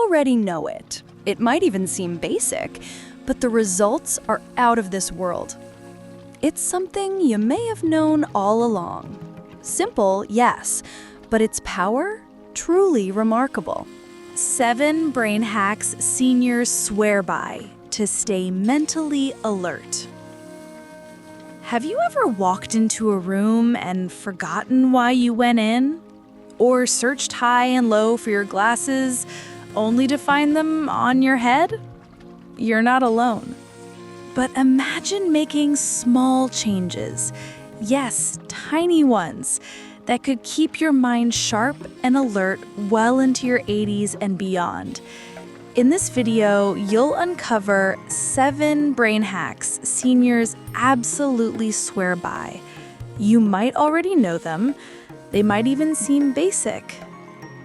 already know it. It might even seem basic, but the results are out of this world. It's something you may have known all along. Simple, yes, but its power, truly remarkable. 7 brain hacks seniors swear by to stay mentally alert. Have you ever walked into a room and forgotten why you went in? Or searched high and low for your glasses, only to find them on your head? You're not alone. But imagine making small changes, yes, tiny ones, that could keep your mind sharp and alert well into your 80s and beyond. In this video, you'll uncover 7 brain hacks seniors absolutely swear by. You might already know them. They might even seem basic.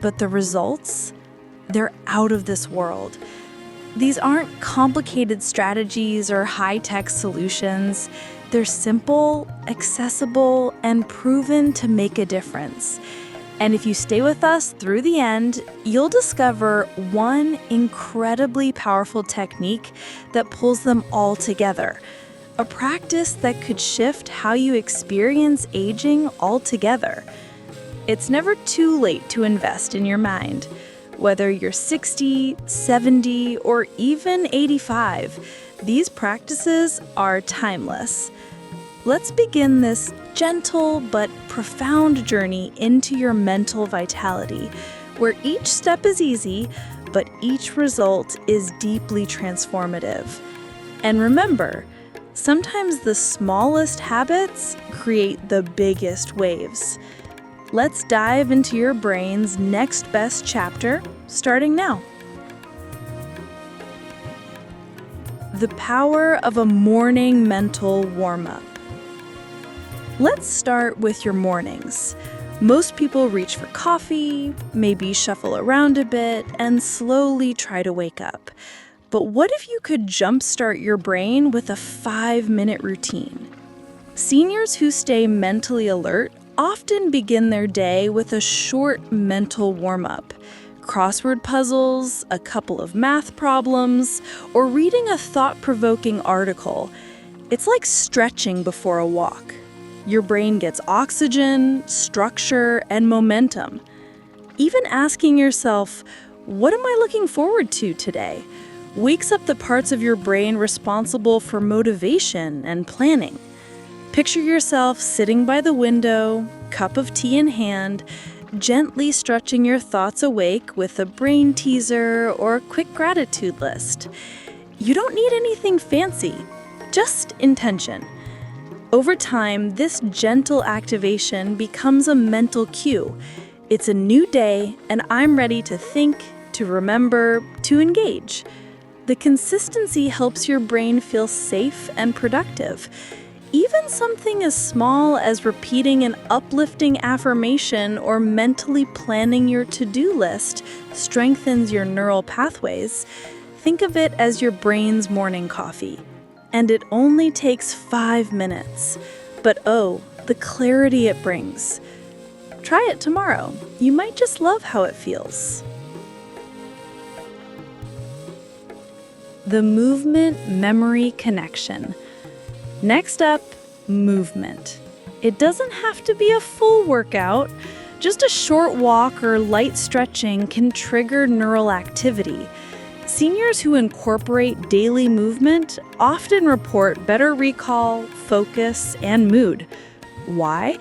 But the results? They're out of this world. These aren't complicated strategies or high-tech solutions. They're simple, accessible, and proven to make a difference. And if you stay with us through the end, you'll discover one incredibly powerful technique that pulls them all together. A practice that could shift how you experience aging altogether. It's never too late to invest in your mind. Whether you're 60, 70, or even 85, these practices are timeless. Let's begin this gentle but profound journey into your mental vitality, where each step is easy, but each result is deeply transformative. And remember, sometimes the smallest habits create the biggest waves. Let's dive into your brain's next best chapter, starting now. The power of a morning mental warm-up. Let's start with your mornings. Most people reach for coffee, maybe shuffle around a bit, and slowly try to wake up. But what if you could jumpstart your brain with a 5-minute routine? Seniors who stay mentally alert often begin their day with a short mental warm-up. Crossword puzzles, a couple of math problems, or reading a thought-provoking article. It's like stretching before a walk. Your brain gets oxygen, structure, and momentum. Even asking yourself, what am I looking forward to today, wakes up the parts of your brain responsible for motivation and planning. Picture yourself sitting by the window, cup of tea in hand, gently stretching your thoughts awake with a brain teaser or a quick gratitude list. You don't need anything fancy, just intention. Over time, this gentle activation becomes a mental cue. It's a new day, and I'm ready to think, to remember, to engage. The consistency helps your brain feel safe and productive. Even something as small as repeating an uplifting affirmation or mentally planning your to-do list strengthens your neural pathways. Think of it as your brain's morning coffee. And it only takes 5 minutes. But oh, the clarity it brings. Try it tomorrow. You might just love how it feels. The movement memory connection. Next up, movement. It doesn't have to be a full workout. Just a short walk or light stretching can trigger neural activity. Seniors who incorporate daily movement often report better recall, focus, and mood. Why?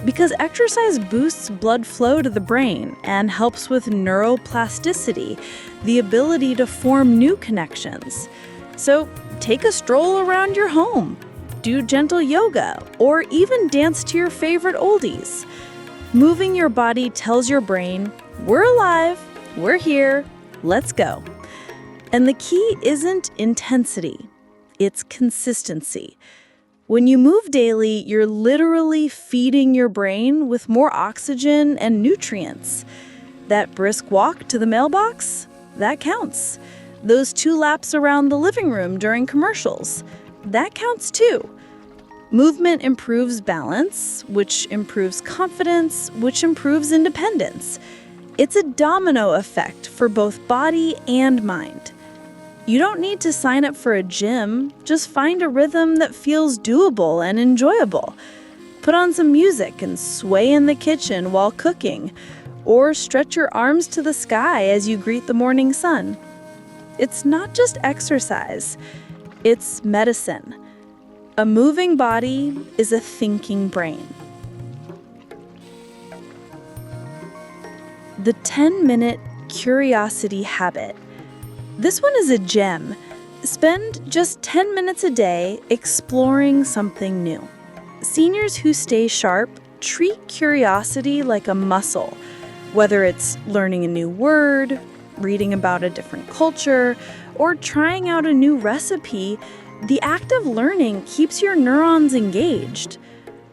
Because exercise boosts blood flow to the brain and helps with neuroplasticity, the ability to form new connections. So take a stroll around your home, do gentle yoga, or even dance to your favorite oldies. Moving your body tells your brain, we're alive, we're here, let's go. And the key isn't intensity, it's consistency. When you move daily, you're literally feeding your brain with more oxygen and nutrients. That brisk walk to the mailbox, that counts. Those 2 laps around the living room during commercials, that counts too. Movement improves balance, which improves confidence, which improves independence. It's a domino effect for both body and mind. You don't need to sign up for a gym, just find a rhythm that feels doable and enjoyable. Put on some music and sway in the kitchen while cooking, or stretch your arms to the sky as you greet the morning sun. It's not just exercise, it's medicine. A moving body is a thinking brain. The 10-minute curiosity habit. This one is a gem. Spend just 10 minutes a day exploring something new. Seniors who stay sharp treat curiosity like a muscle, whether it's learning a new word, reading about a different culture, or trying out a new recipe. The act of learning keeps your neurons engaged.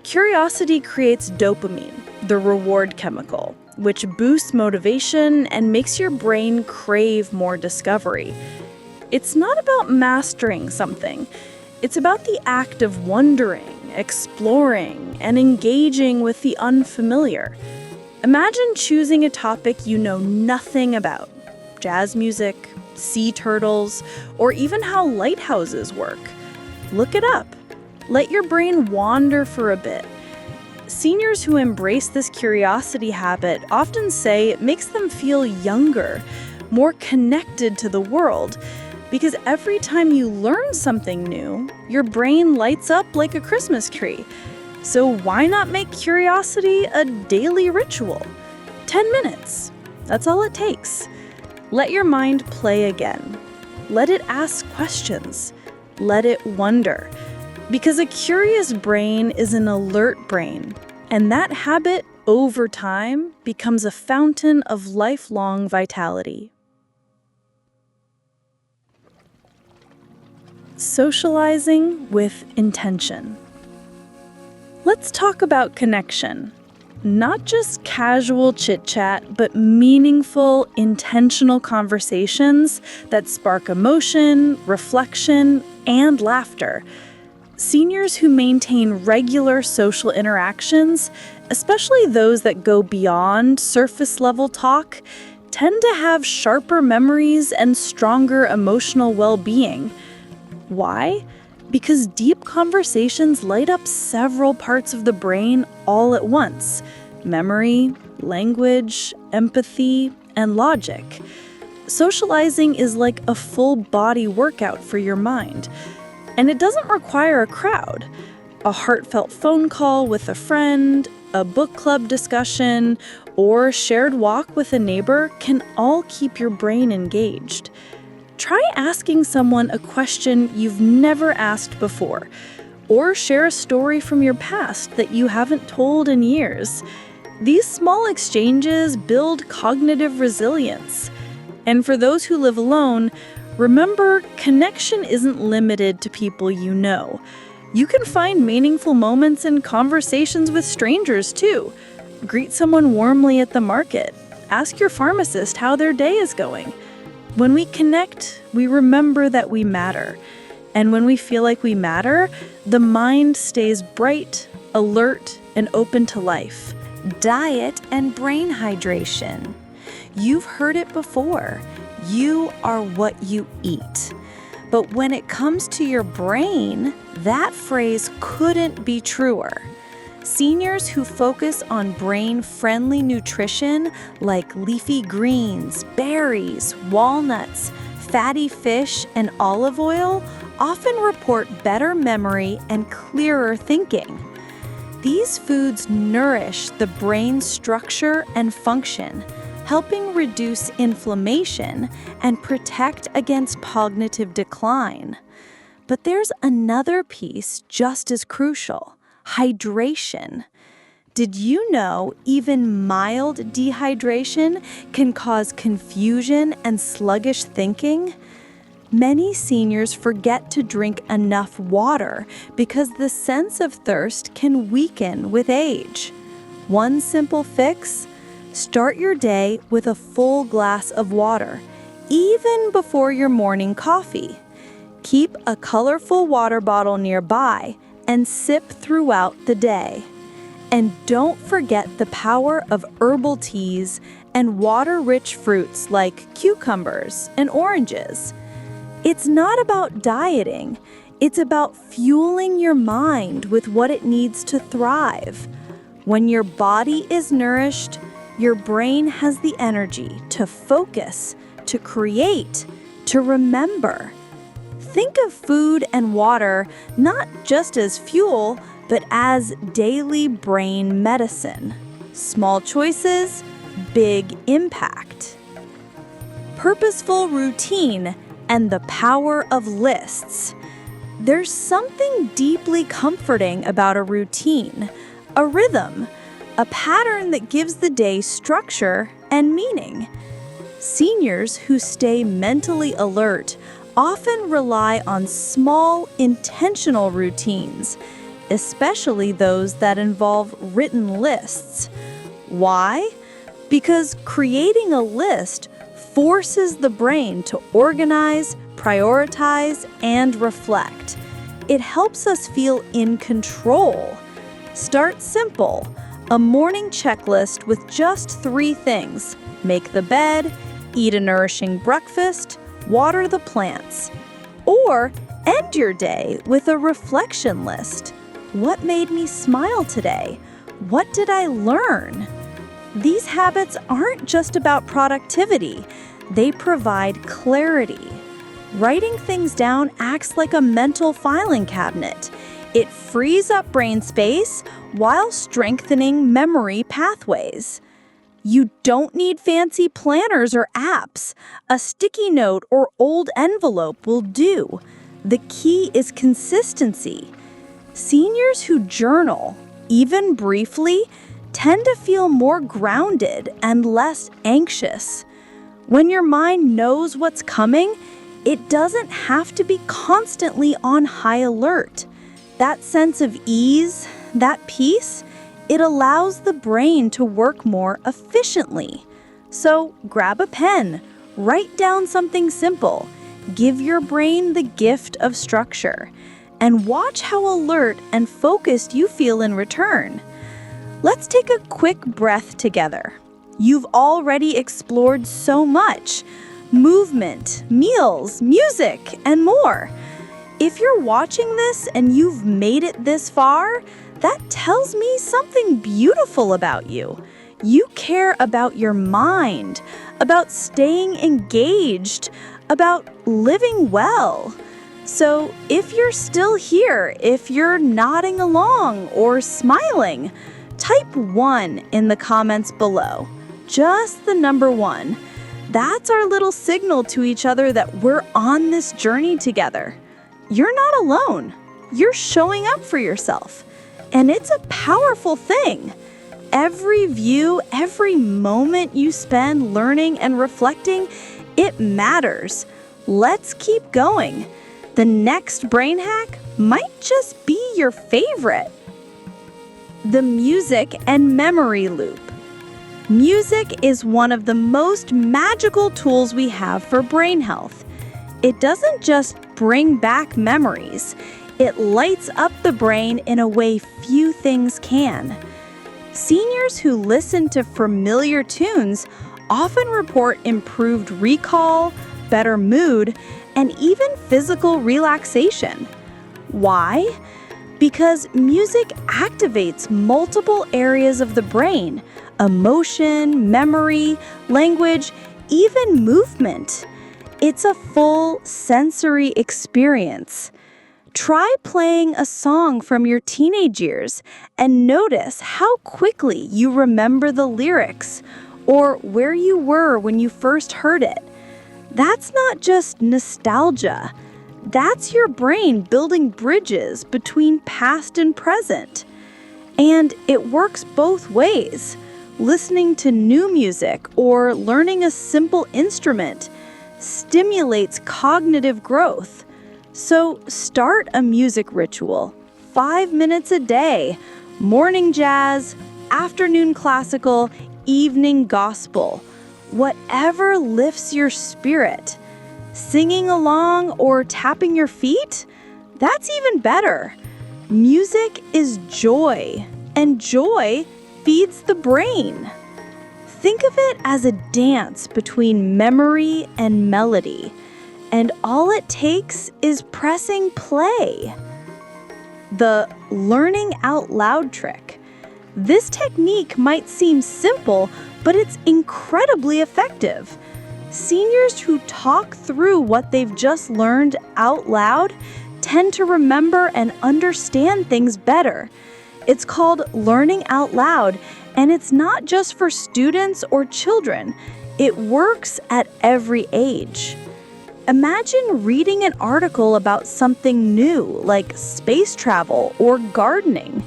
Curiosity creates dopamine, the reward chemical, which boosts motivation and makes your brain crave more discovery. It's not about mastering something. It's about the act of wondering, exploring, and engaging with the unfamiliar. Imagine choosing a topic you know nothing about: jazz music, sea turtles, or even how lighthouses work. Look it up. Let your brain wander for a bit. Seniors who embrace this curiosity habit often say it makes them feel younger, more connected to the world, because every time you learn something new, your brain lights up like a Christmas tree. So why not make curiosity a daily ritual? 10 minutes. That's all it takes. Let your mind play again. Let it ask questions. Let it wonder. Because a curious brain is an alert brain, and that habit, over time, becomes a fountain of lifelong vitality. Socializing with intention. Let's talk about connection. Not just casual chit-chat, but meaningful, intentional conversations that spark emotion, reflection, and laughter. Seniors who maintain regular social interactions, especially those that go beyond surface-level talk, tend to have sharper memories and stronger emotional well-being. Why? Because deep conversations light up several parts of the brain all at once: memory, language, empathy, and logic. Socializing is like a full-body workout for your mind. And it doesn't require a crowd. A heartfelt phone call with a friend, a book club discussion, or a shared walk with a neighbor can all keep your brain engaged. Try asking someone a question you've never asked before, or share a story from your past that you haven't told in years. These small exchanges build cognitive resilience. And for those who live alone, remember, connection isn't limited to people you know. You can find meaningful moments in conversations with strangers, too. Greet someone warmly at the market. Ask your pharmacist how their day is going. When we connect, we remember that we matter. And when we feel like we matter, the mind stays bright, alert, and open to life. Diet and brain hydration. You've heard it before. You are what you eat. But when it comes to your brain, that phrase couldn't be truer. Seniors who focus on brain-friendly nutrition like leafy greens, berries, walnuts, fatty fish, and olive oil often report better memory and clearer thinking. These foods nourish the brain's structure and function, helping reduce inflammation and protect against cognitive decline. But there's another piece just as crucial: hydration. Did you know even mild dehydration can cause confusion and sluggish thinking? Many seniors forget to drink enough water because the sense of thirst can weaken with age. One simple fix: start your day with a full glass of water, even before your morning coffee. Keep a colorful water bottle nearby and sip throughout the day. And don't forget the power of herbal teas and water-rich fruits like cucumbers and oranges. It's not about dieting. It's about fueling your mind with what it needs to thrive. When your body is nourished, your brain has the energy to focus, to create, to remember. Think of food and water not just as fuel, but as daily brain medicine. Small choices, big impact. Purposeful routine and the power of lists. There's something deeply comforting about a routine, a rhythm, a pattern that gives the day structure and meaning. Seniors who stay mentally alert often rely on small, intentional routines, especially those that involve written lists. Why? Because creating a list forces the brain to organize, prioritize, and reflect. It helps us feel in control. Start simple. A morning checklist with just 3 things. Make the bed, eat a nourishing breakfast, water the plants. Or end your day with a reflection list. What made me smile today? What did I learn? These habits aren't just about productivity. They provide clarity. Writing things down acts like a mental filing cabinet. It frees up brain space while strengthening memory pathways. You don't need fancy planners or apps. A sticky note or old envelope will do. The key is consistency. Seniors who journal, even briefly, tend to feel more grounded and less anxious. When your mind knows what's coming, it doesn't have to be constantly on high alert. That sense of ease, that peace, it allows the brain to work more efficiently. So grab a pen, write down something simple, give your brain the gift of structure, and watch how alert and focused you feel in return. Let's take a quick breath together. You've already explored so much: movement, meals, music, and more. If you're watching this and you've made it this far, that tells me something beautiful about you. You care about your mind, about staying engaged, about living well. So if you're still here, if you're nodding along or smiling, type 1 in the comments below. Just the number 1. That's our little signal to each other that we're on this journey together. You're not alone. You're showing up for yourself. And it's a powerful thing. Every view, every moment you spend learning and reflecting, it matters. Let's keep going. The next brain hack might just be your favorite. The music and memory loop. Music is one of the most magical tools we have for brain health. It doesn't just bring back memories. It lights up the brain in a way few things can. Seniors who listen to familiar tunes often report improved recall, better mood, and even physical relaxation. Why? Because music activates multiple areas of the brain: emotion, memory, language, even movement. It's a full sensory experience. Try playing a song from your teenage years and notice how quickly you remember the lyrics or where you were when you first heard it. That's not just nostalgia. That's your brain building bridges between past and present. And it works both ways. Listening to new music or learning a simple instrument stimulates cognitive growth. So start a music ritual, 5 minutes a day, morning jazz, afternoon classical, evening gospel, whatever lifts your spirit. Singing along or tapping your feet? That's even better. Music is joy, and joy feeds the brain. Think of it as a dance between memory and melody, and all it takes is pressing play. The learning out loud trick. This technique might seem simple, but it's incredibly effective. Seniors who talk through what they've just learned out loud tend to remember and understand things better. It's called learning out loud, and it's not just for students or children. It works at every age. Imagine reading an article about something new, like space travel or gardening.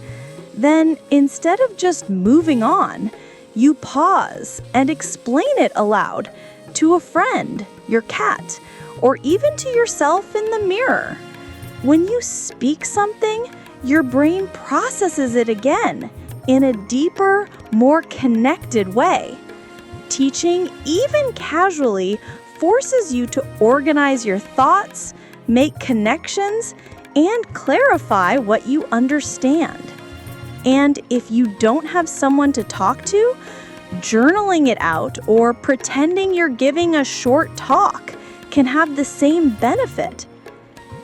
Then, instead of just moving on, you pause and explain it aloud to a friend, your cat, or even to yourself in the mirror. When you speak something, your brain processes it again in a deeper, more connected way. Teaching, even casually, forces you to organize your thoughts, make connections, and clarify what you understand. And if you don't have someone to talk to, journaling it out or pretending you're giving a short talk can have the same benefit.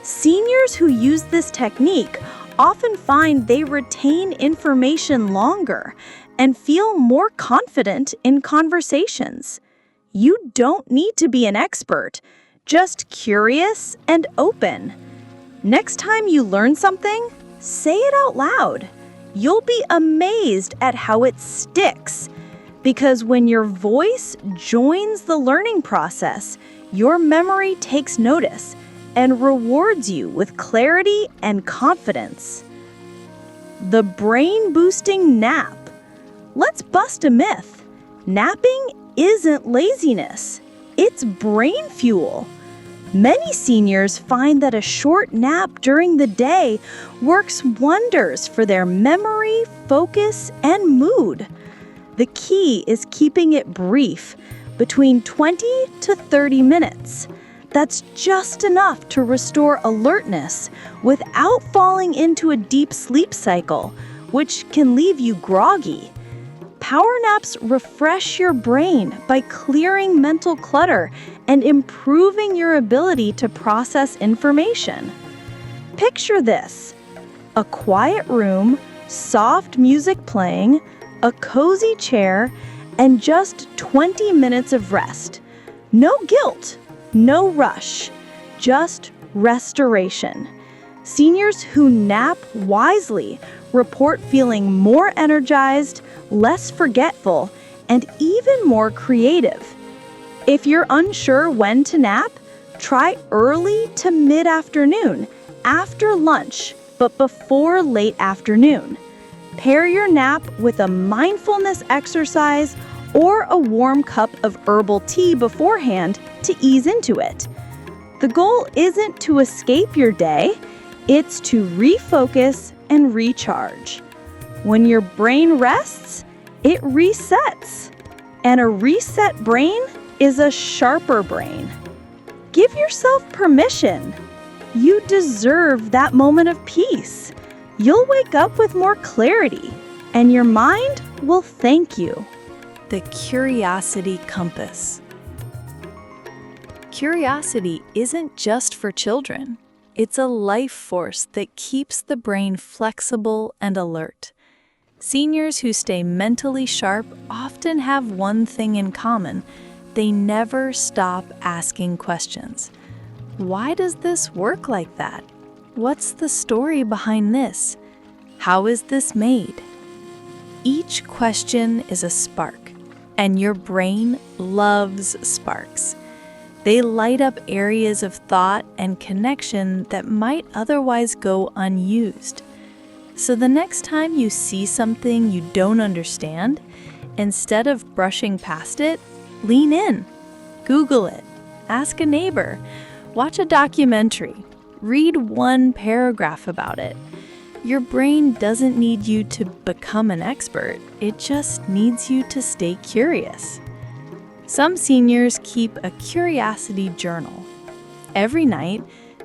Seniors who use this technique often find they retain information longer and feel more confident in conversations. You don't need to be an expert, just curious and open. Next time you learn something, say it out loud. You'll be amazed at how it sticks. Because when your voice joins the learning process, your memory takes notice and rewards you with clarity and confidence. The brain-boosting nap. Let's bust a myth. Napping isn't laziness. It's brain fuel. Many seniors find that a short nap during the day works wonders for their memory, focus, and mood. The key is keeping it brief, between 20 to 30 minutes. That's just enough to restore alertness without falling into a deep sleep cycle, which can leave you groggy. Power naps refresh your brain by clearing mental clutter and improving your ability to process information. Picture this: a quiet room, soft music playing, a cozy chair, and just 20 minutes of rest. No guilt, no rush, just restoration. Seniors who nap wisely report feeling more energized, less forgetful, and even more creative. If you're unsure when to nap, try early to mid-afternoon, after lunch, but before late afternoon. Pair your nap with a mindfulness exercise or a warm cup of herbal tea beforehand to ease into it. The goal isn't to escape your day, it's to refocus and recharge. When your brain rests, it resets. And a reset brain is a sharper brain. Give yourself permission. You deserve that moment of peace. You'll wake up with more clarity, and your mind will thank you. The curiosity compass. Curiosity isn't just for children. It's a life force that keeps the brain flexible and alert. Seniors who stay mentally sharp often have one thing in common: they never stop asking questions. Why does this work like that? What's the story behind this? How is this made? Each question is a spark, and your brain loves sparks. They light up areas of thought and connection that might otherwise go unused. So the next time you see something you don't understand, instead of brushing past it, lean in, Google it, ask a neighbor, watch a documentary, read one paragraph about it. Your brain doesn't need you to become an expert, it just needs you to stay curious. Some seniors keep a curiosity journal. Every night,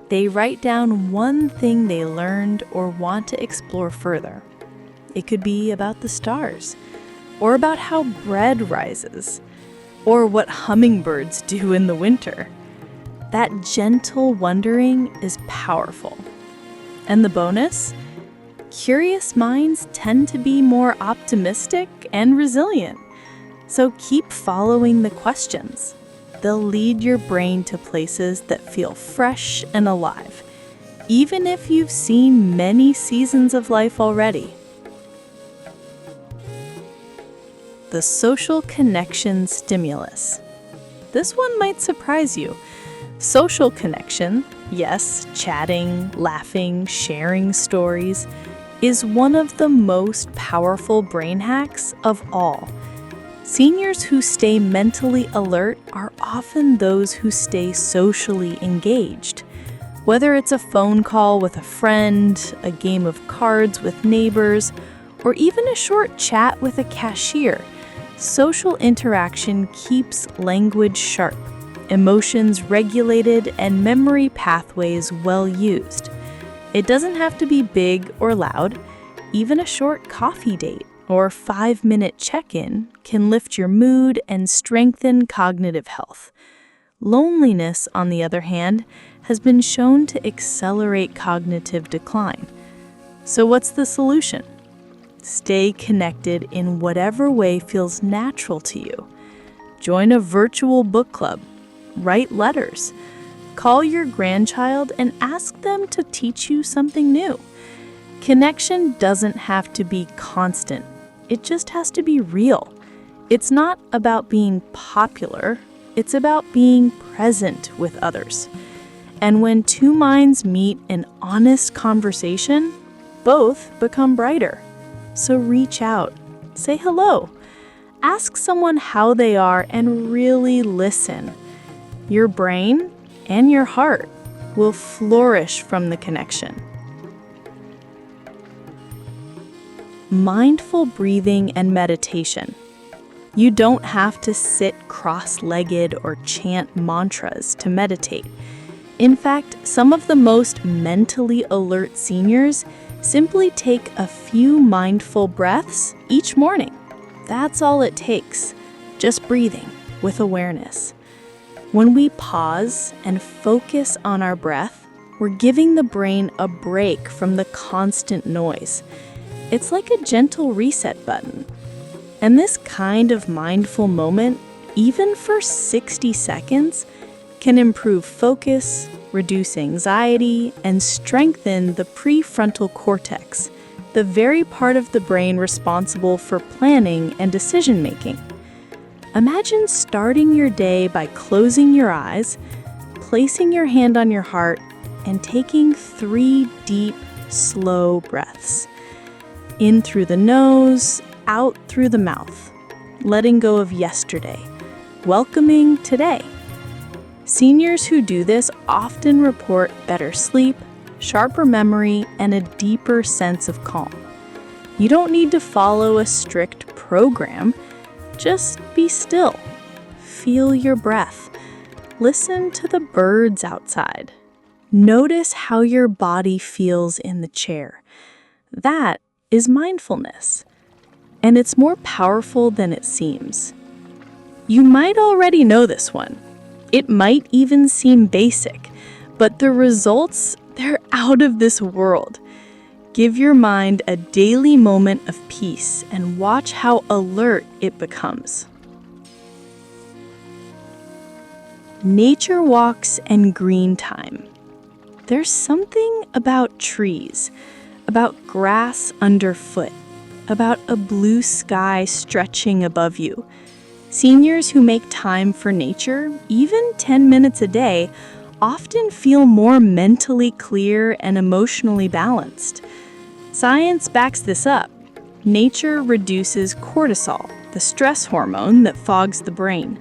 they write down one thing they learned or want to explore further. It could be about the stars, or about how bread rises, or what hummingbirds do in the winter. That gentle wondering is powerful. And the bonus? Curious minds tend to be more optimistic and resilient. So keep following the questions. They'll lead your brain to places that feel fresh and alive, even if you've seen many seasons of life already. The social connection stimulus. This one might surprise you. Social connection, yes, chatting, laughing, sharing stories, is one of the most powerful brain hacks of all. Seniors who stay mentally alert are often those who stay socially engaged. Whether it's a phone call with a friend, a game of cards with neighbors, or even a short chat with a cashier, social interaction keeps language sharp, emotions regulated, and memory pathways well used. It doesn't have to be big or loud. Even a short coffee date or 5-minute check-in can lift your mood and strengthen cognitive health. Loneliness, on the other hand, has been shown to accelerate cognitive decline. So what's the solution? Stay connected in whatever way feels natural to you. Join a virtual book club. Write letters. Call your grandchild and ask them to teach you something new. Connection doesn't have to be constant. It just has to be real. It's not about being popular. It's about being present with others. And when two minds meet in honest conversation, both become brighter. So reach out. Say hello. Ask someone how they are and really listen. Your brain and your heart will flourish from the connection. Mindful breathing and meditation. You don't have to sit cross-legged or chant mantras to meditate. In fact, some of the most mentally alert seniors simply take a few mindful breaths each morning. That's all it takes, just breathing with awareness. When we pause and focus on our breath, we're giving the brain a break from the constant noise. It's like a gentle reset button. And this kind of mindful moment, even for 60 seconds, can improve focus, reduce anxiety, and strengthen the prefrontal cortex, the very part of the brain responsible for planning and decision-making. Imagine starting your day by closing your eyes, placing your hand on your heart, and taking 3 deep, slow breaths. In through the nose, out through the mouth, letting go of yesterday, welcoming today. Seniors who do this often report better sleep, sharper memory, and a deeper sense of calm. You don't need to follow a strict program. Just be still. Feel your breath. Listen to the birds outside. Notice how your body feels in the chair. That is mindfulness. And it's more powerful than it seems. You might already know this one. It might even seem basic, but the results, they're out of this world. Give your mind a daily moment of peace and watch how alert it becomes. Nature walks and green time. There's something about trees, about grass underfoot, about a blue sky stretching above you. Seniors who make time for nature, even 10 minutes a day, often feel more mentally clear and emotionally balanced. Science backs this up. Nature reduces cortisol, the stress hormone that fogs the brain.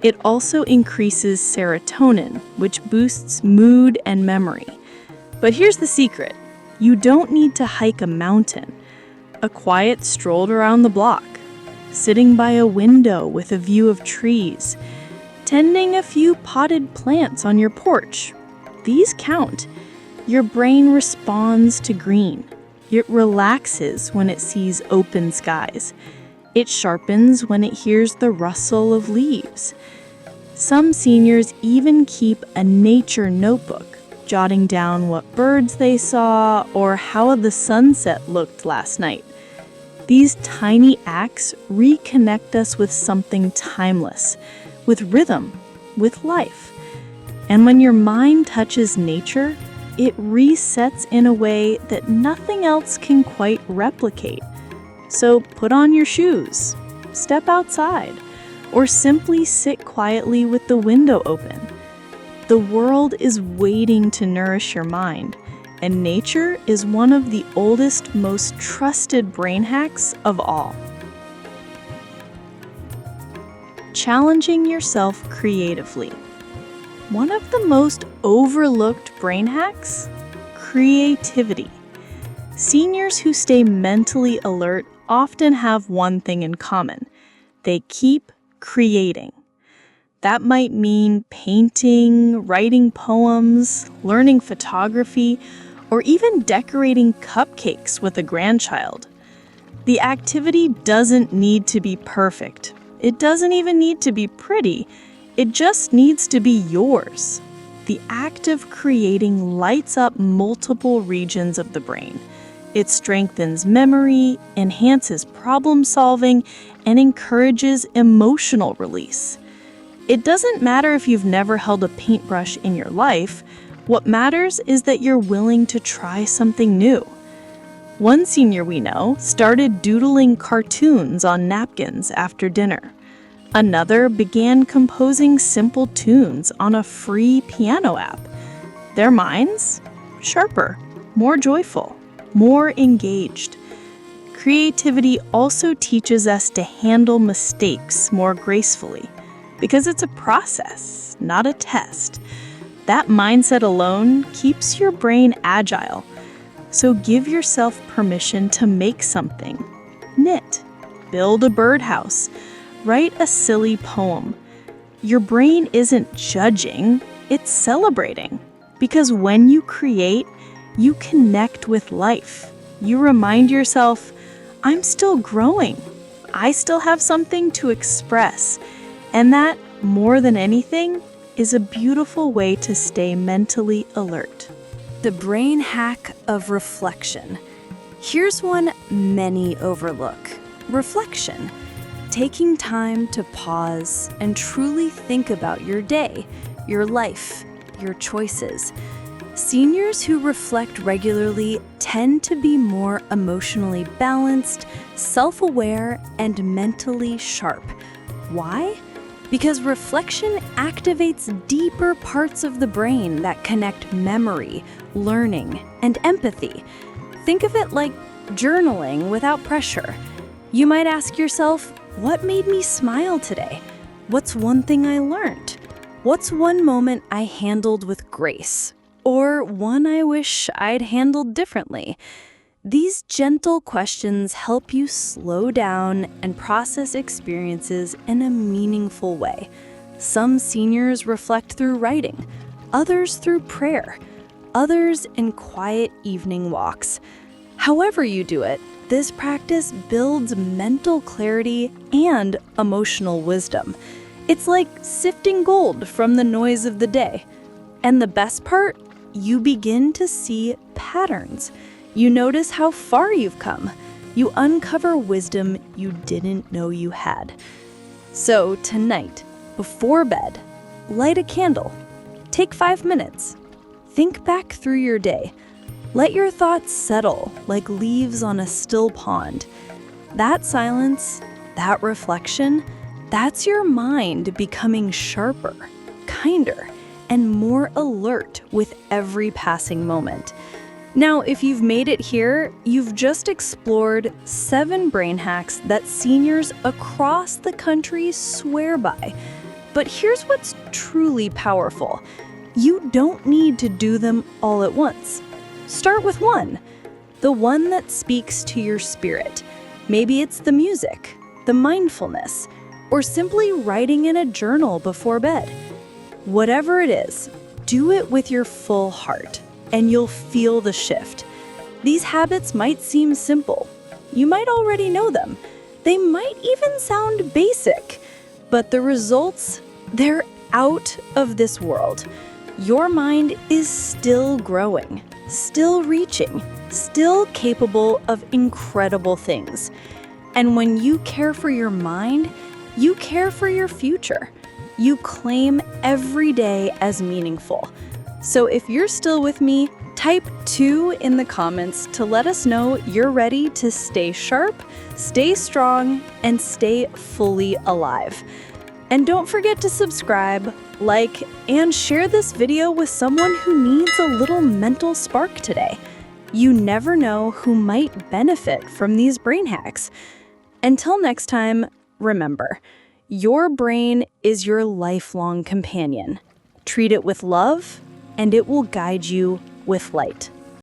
It also increases serotonin, which boosts mood and memory. But here's the secret. You don't need to hike a mountain. A quiet stroll around the block, sitting by a window with a view of trees, tending a few potted plants on your porch. These count. Your brain responds to green. It relaxes when it sees open skies. It sharpens when it hears the rustle of leaves. Some seniors even keep a nature notebook, jotting down what birds they saw or how the sunset looked last night. These tiny acts reconnect us with something timeless, with rhythm, with life. And when your mind touches nature, it resets in a way that nothing else can quite replicate. So put on your shoes, step outside, or simply sit quietly with the window open. The world is waiting to nourish your mind, and nature is one of the oldest, most trusted brain hacks of all. Challenging yourself creatively. One of the most overlooked brain hacks? Creativity. Seniors who stay mentally alert often have one thing in common. They keep creating. That might mean painting, writing poems, learning photography, or even decorating cupcakes with a grandchild. The activity doesn't need to be perfect. It doesn't even need to be pretty. It just needs to be yours. The act of creating lights up multiple regions of the brain. It strengthens memory, enhances problem solving, and encourages emotional release. It doesn't matter if you've never held a paintbrush in your life. What matters is that you're willing to try something new. One senior we know started doodling cartoons on napkins after dinner. Another began composing simple tunes on a free piano app. Their minds? Sharper, more joyful, more engaged. Creativity also teaches us to handle mistakes more gracefully, because it's a process, not a test. That mindset alone keeps your brain agile. So give yourself permission to make something. Knit, build a birdhouse, write a silly poem. Your brain isn't judging, it's celebrating. Because when you create, you connect with life. You remind yourself, I'm still growing. I still have something to express. And that, more than anything, is a beautiful way to stay mentally alert. The brain hack of reflection. Here's one many overlook. Reflection. Taking time to pause and truly think about your day, your life, your choices. Seniors who reflect regularly tend to be more emotionally balanced, self-aware, and mentally sharp. Why? Because reflection activates deeper parts of the brain that connect memory, learning, and empathy. Think of it like journaling without pressure. You might ask yourself, what made me smile today? What's one thing I learned? What's one moment I handled with grace? Or one I wish I'd handled differently? These gentle questions help you slow down and process experiences in a meaningful way. Some seniors reflect through writing, others through prayer, others in quiet evening walks. However you do it, this practice builds mental clarity and emotional wisdom. It's like sifting gold from the noise of the day. And the best part? You begin to see patterns. You notice how far you've come. You uncover wisdom you didn't know you had. So tonight, before bed, light a candle. Take 5 minutes. Think back through your day. Let your thoughts settle like leaves on a still pond. That silence, that reflection, that's your mind becoming sharper, kinder, and more alert with every passing moment. Now, if you've made it here, you've just explored 7 brain hacks that seniors across the country swear by. But here's what's truly powerful. You don't need to do them all at once. Start with one, the one that speaks to your spirit. Maybe it's the music, the mindfulness, or simply writing in a journal before bed. Whatever it is, do it with your full heart, and you'll feel the shift. These habits might seem simple. You might already know them. They might even sound basic, but the results, they're out of this world. Your mind is still growing, still reaching, still capable of incredible things. And when you care for your mind, you care for your future. You claim every day as meaningful. So if you're still with me, type 2 in the comments to let us know you're ready to stay sharp, stay strong, and stay fully alive. And don't forget to subscribe, like, and share this video with someone who needs a little mental spark today. You never know who might benefit from these brain hacks. Until next time, remember, your brain is your lifelong companion. Treat it with love, and it will guide you with light.